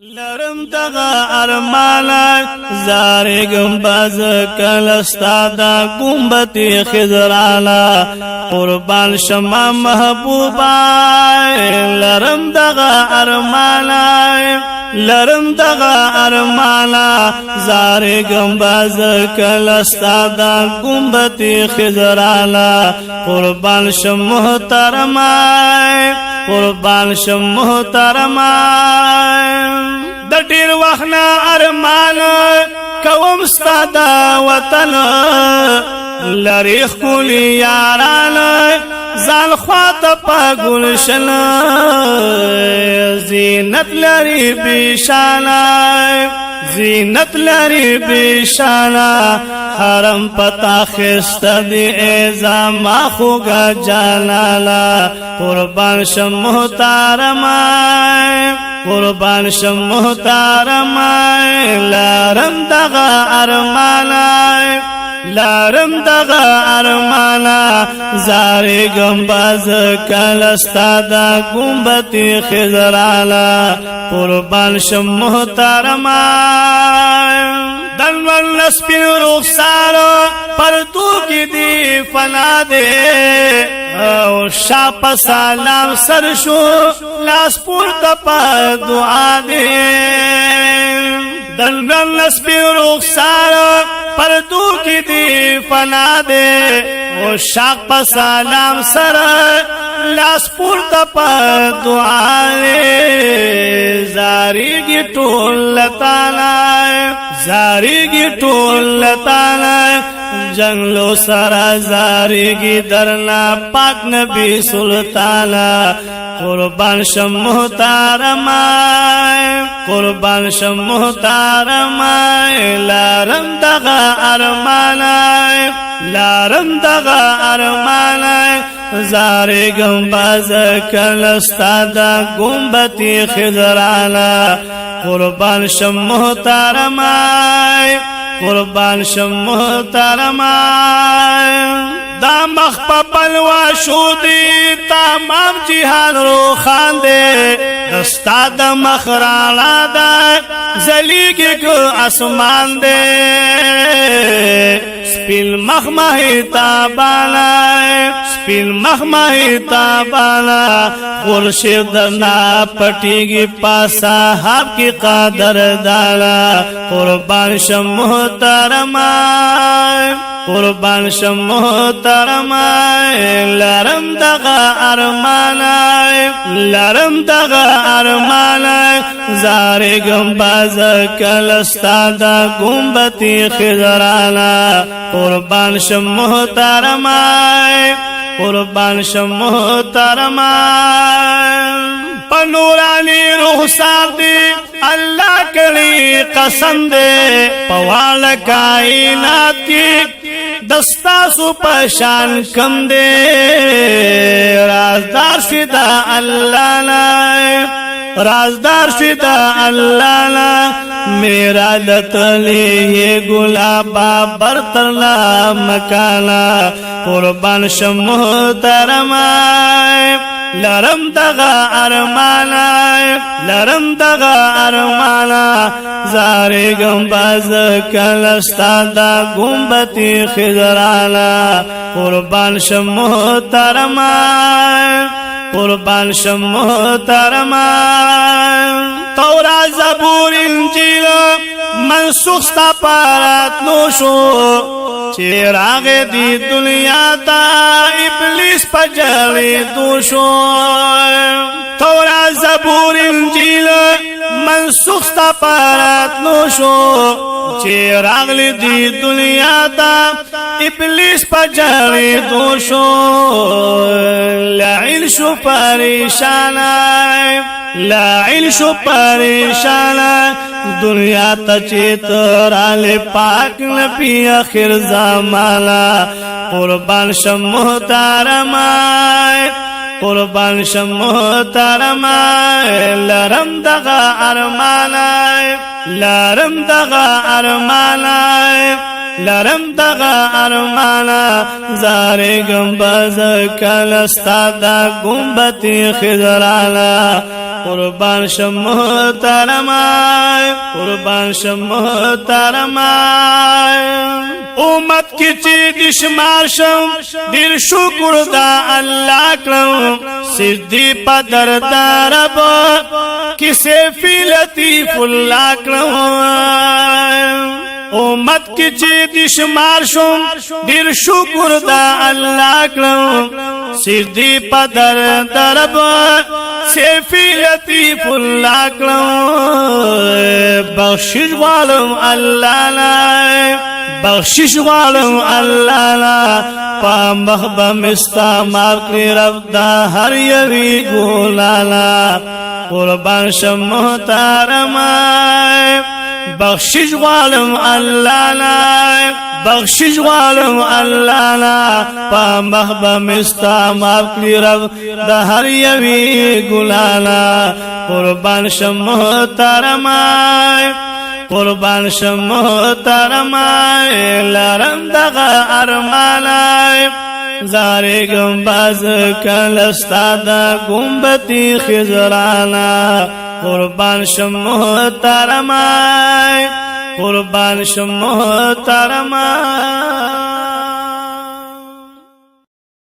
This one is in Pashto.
لرم دغه ارمانا زارګم باز کلستا دا گنبتی خضرالا قربان شما محبوبا لرم دغه ارمانا لرم دغه ارمانا زارګم باز کلستا دا گنبتی خضرالا قربان شم محترمای قربان شم محترمای د ډیر وخنا ارمان کوم ستادا وطن لری خولي یاران ځان خواته پاګلشن زینت لري بشانا زینت لري بشانا حرم پتا خست دی ایزام خوگا جانالا قربان شم محترمای قربان شم محترمای لارم دغا ارمانای لارم دغا ارمانا زاری گمباز کلستا دا گنبتی خضرالا قربان شم محترمای دنوال نسپین رخسارو پردو کی دی فنا دے او شاپ سلام سرشو لاس پورتا پا دعا دے دنوال نسپین رخسارو پردو کی دی فنا دے او شاپ سلام سر لاس پورتا پا دعا دے زاری گی ٹول لطانا زاریگی ټول لتانا جنگلو سرا زاریگی درنا پاک نبی سلطانا قربان شم محترمای قربان شم محترمای لارم دغا ارمانای لارم دغا ارمانای زاریگم باز کلستا دا گنبتی خضرالا قربان شم محترمای قربان شم محترمای دا مخپا بلوا شودی تمام جہان رو خاندے دستا دا مخرانا دا زلیگی کو اسمان دے سپیل مخمہی تابانا سپیل مخمہی تابانا خورشید درنا پٹیگی پاسا حب کی قادر دالا قربان شم محترمای قربان شم محترمای لرم دغا ارمانای لرم دغا ارمانای زارګم باز کلستا دا گنبتی خضرالا قربان شم محترمای قربان شم محترمای پنورانی رخسار دی اللہ کلی قسم دے پوال کائنات کی دستا سو پشان کم دے رازدار فدا اللہ لائے رازدار فدا اللہ لا میرا دتلی یہ گلابا برترلا مکانا قربان شم محترمای لرم دغا ارمانا لرم دغا ارمانا زارګم باز کلستا دا گنبتی خضرالا قربان شم محترمای قربان شم محترمای تورا زبور انجیل منسوخ ستا پارات نوشو چراغ دی دنیا تا ابلیس پجری دوشو تورا زبور انجیل منسوخ ستا پارات نوشو چراغ دی دنیا تا ابلیس پجری دوشو لعن شو پریشانای لعن شو پریشانای دنیا تا چیترال پاک نبی آخر زمانا قربان شم محترمای قربان شم محترمای لرم دغا ارمانای لرم دغا ارمانای لرم دغا ارمانا زارے گمبز کلستا دا گمبتی خضرانا قربان شم محترمائے قربان شم محترمائے امت کی چیز شمار شم دیر شکر دا اللہ کرم سجدی پا دردار با کسے فی لطیف اللہ کرم امت کی چیز شمار شم دیر شکر دا اللہ کرم سجدی پا دردار با سیفی لطیف اللہ کرم بخشش والم اللہ لائے بخشش والم اللہ لا پا مخبم استعمال کری رب دا ہر یوی گولالا قربان شم محترمائے بخشش والم اللہ لا بخشش والم اللہ لا پا مخبم استعمال کری رب دا ہر یوی گولالا قربان شم محترمائے قربان شم محترمائے لرم دغا ارمانائے زارے گمباز کلستا دا گمبتی خضرانا قربان شم محترمائے قربان شم محترمائے